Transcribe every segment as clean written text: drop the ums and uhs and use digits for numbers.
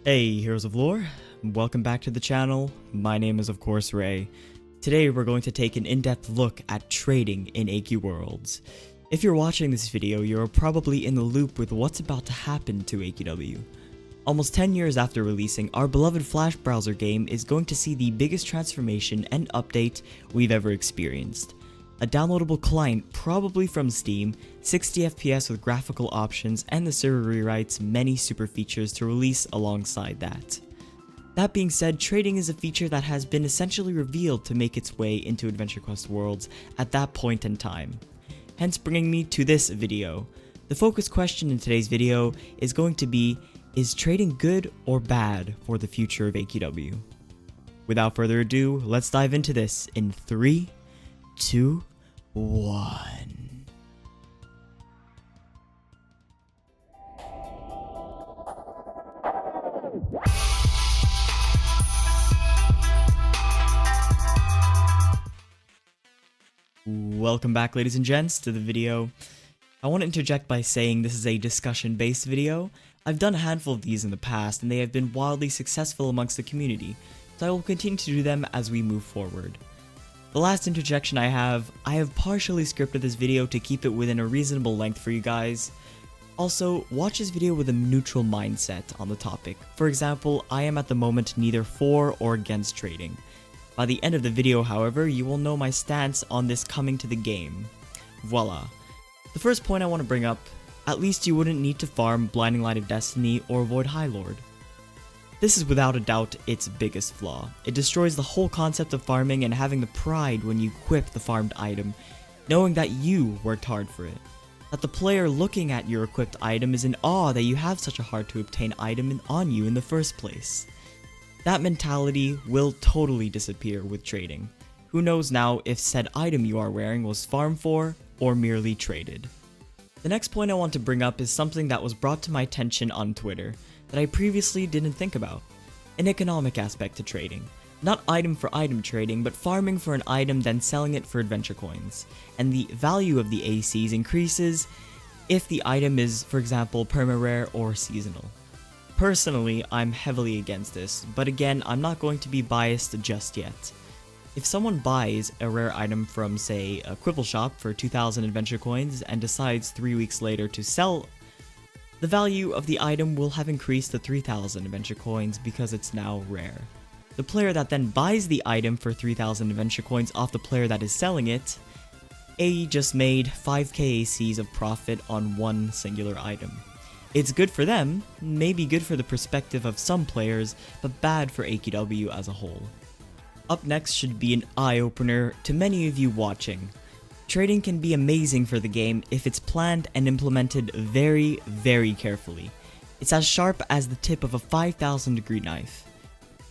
Hey, Heroes of Lore, welcome back to the channel. My name is of course Ray. Today we're going to take an in-depth look at trading in AQWorlds. If you're watching this video, you're probably in the loop with what's about to happen to AQW. Almost 10 years after releasing, our beloved Flash browser game is going to see the biggest transformation and update we've ever experienced. A downloadable client probably from Steam, 60 FPS with graphical options, and the server rewrites many super features to release alongside that. That being said, trading is a feature that has been essentially revealed to make its way into AdventureQuest worlds at that point in time. Hence bringing me to this video. The focus question in today's video is going to be, is trading good or bad for the future of AQW? Without further ado, let's dive into this in 3, 2, 1. Welcome back, ladies and gents, to the video. I want to interject by saying this is a discussion-based video. I've done a handful of these in the past, and they have been wildly successful amongst the community, so I will continue to do them as we move forward. The last interjection I have partially scripted this video to keep it within a reasonable length for you guys. Also, watch this video with a neutral mindset on the topic. For example, I am at the moment neither for or against trading. By the end of the video, however, you will know my stance on this coming to the game. Voila. The first point I want to bring up, at least you wouldn't need to farm Blinding Light of Destiny or avoid HIGHLORD. This is without a doubt its biggest flaw. It destroys the whole concept of farming and having the pride when you equip the farmed item, knowing that you worked hard for it. That the player looking at your equipped item is in awe that you have such a hard to obtain item on you in the first place. That mentality will totally disappear with trading. Who knows now if said item you are wearing was farmed for or merely traded. The next point I want to bring up is something that was brought to my attention on Twitter that I previously didn't think about. An economic aspect to trading. Not item for item trading, but farming for an item then selling it for adventure coins. And the value of the ACs increases if the item is, for example, perma-rare or seasonal. Personally, I'm heavily against this, but again, I'm not going to be biased just yet. If someone buys a rare item from, say, a Quibble shop for 2,000 adventure coins and decides 3 weeks later to sell, the value of the item will have increased to 3,000 adventure coins because it's now rare. The player that then buys the item for 3,000 adventure coins off the player that is selling it, just made 5k ACs of profit on one singular item. It's good for them, maybe good for the perspective of some players, but bad for AQW as a whole. Up next should be an eye-opener to many of you watching. Trading can be amazing for the game if it's planned and implemented very, very carefully. It's as sharp as the tip of a 5,000 degree knife.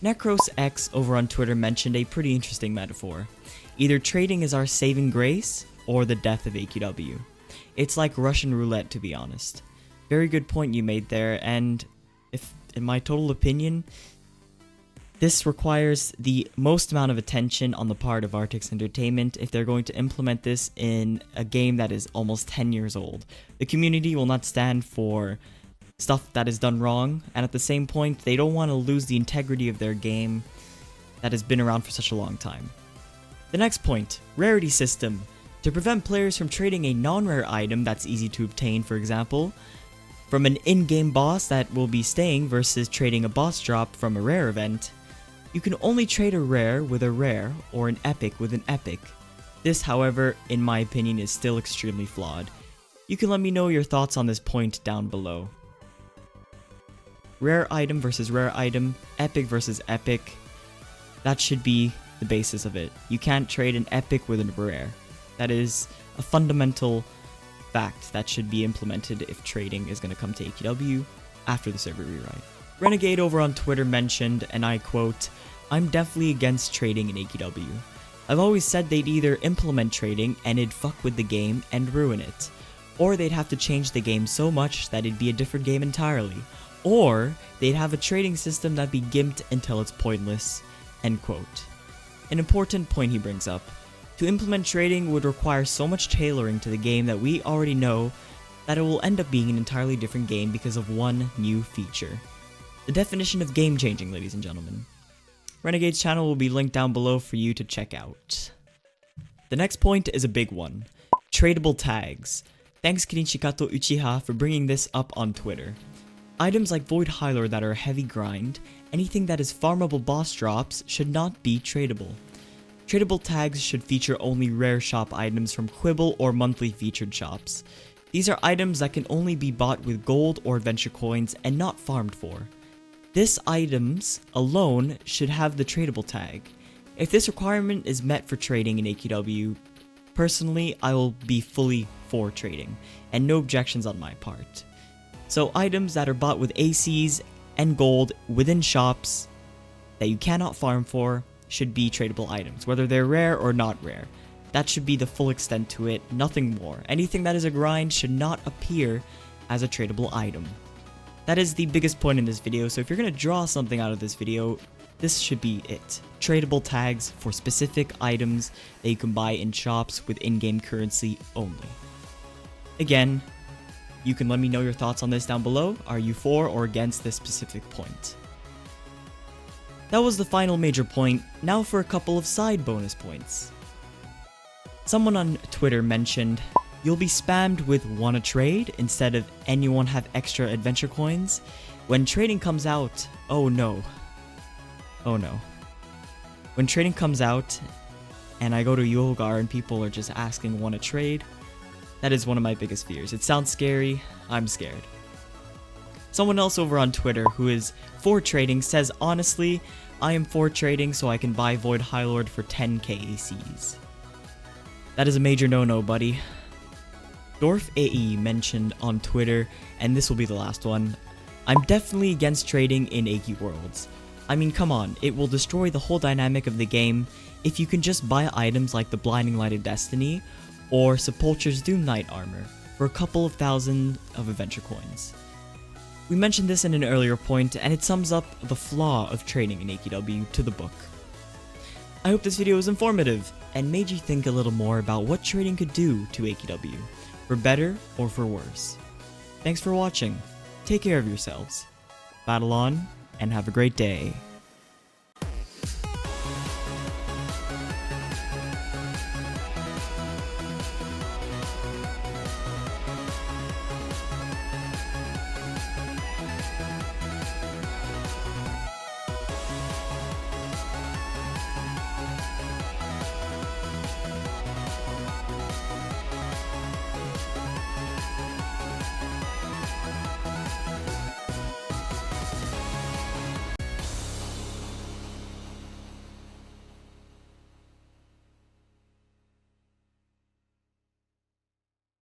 NecrosX over on Twitter mentioned a pretty interesting metaphor. Either trading is our saving grace, or the death of AQW. It's like Russian roulette, to be honest. Very good point you made there, and in my total opinion, this requires the most amount of attention on the part of Artix Entertainment if they're going to implement this in a game that is almost 10 years old. The community will not stand for stuff that is done wrong, and at the same point, they don't want to lose the integrity of their game that has been around for such a long time. The next point, rarity system. To prevent players from trading a non-rare item that's easy to obtain, for example, from an in-game boss that will be staying versus trading a boss drop from a rare event, you can only trade a rare with a rare or an epic with an epic. This, however, in my opinion, is still extremely flawed. You can let me know your thoughts on this point down below. Rare item versus rare item, epic versus epic, that should be the basis of it. You can't trade an epic with a rare. That is a fundamental fact that should be implemented if trading is going to come to AQW after the server rewrite. Renegade over on Twitter mentioned, and I quote, "I'm definitely against trading in AQW. I've always said they'd either implement trading and it'd fuck with the game and ruin it, or they'd have to change the game so much that it'd be a different game entirely, or they'd have a trading system that'd be gimped until it's pointless." End quote. An important point he brings up. To implement trading would require so much tailoring to the game that we already know that it will end up being an entirely different game because of one new feature. The definition of game-changing, ladies and gentlemen. Renegade's channel will be linked down below for you to check out. The next point is a big one. Tradable tags. Thanks Kirinchikato Uchiha for bringing this up on Twitter. Items like Void HIGHLORD that are heavy grind, anything that is farmable boss drops should not be tradable. Tradable tags should feature only rare shop items from Quibble or monthly featured shops. These are items that can only be bought with gold or adventure coins and not farmed for. This items alone should have the tradable tag. If this requirement is met for trading in AQW, personally I will be fully for trading, and no objections on my part. So items that are bought with ACs and gold within shops that you cannot farm for should be tradable items, whether they're rare or not rare. That should be the full extent to it, nothing more. Anything that is a grind should not appear as a tradable item. That is the biggest point in this video, so if you're going to draw something out of this video, this should be it. Tradable tags for specific items that you can buy in shops with in-game currency only. Again, you can let me know your thoughts on this down below. Are you for or against this specific point? That was the final major point. Now for a couple of side bonus points. Someone on Twitter mentioned, you'll be spammed with wanna trade instead of anyone have extra adventure coins. When trading comes out, oh no. Oh no. When trading comes out and I go to Yogar and people are just asking wanna trade, that is one of my biggest fears. It sounds scary, I'm scared. Someone else over on Twitter who is for trading says, honestly, I am for trading so I can buy Void HIGHLORD for 10k ACs. That is a major no-no, buddy. Dorf AE mentioned on Twitter, and this will be the last one, I'm definitely against trading in AQWorlds. I mean, come on, it will destroy the whole dynamic of the game if you can just buy items like the Blinding Light of Destiny or Sepulture's Doom Knight armor for a couple of thousand of adventure coins. We mentioned this in an earlier point, and it sums up the flaw of trading in AQW to the book. I hope this video was informative and made you think a little more about what trading could do to AQW, for better or for worse. Thanks for watching, take care of yourselves, battle on, and have a great day.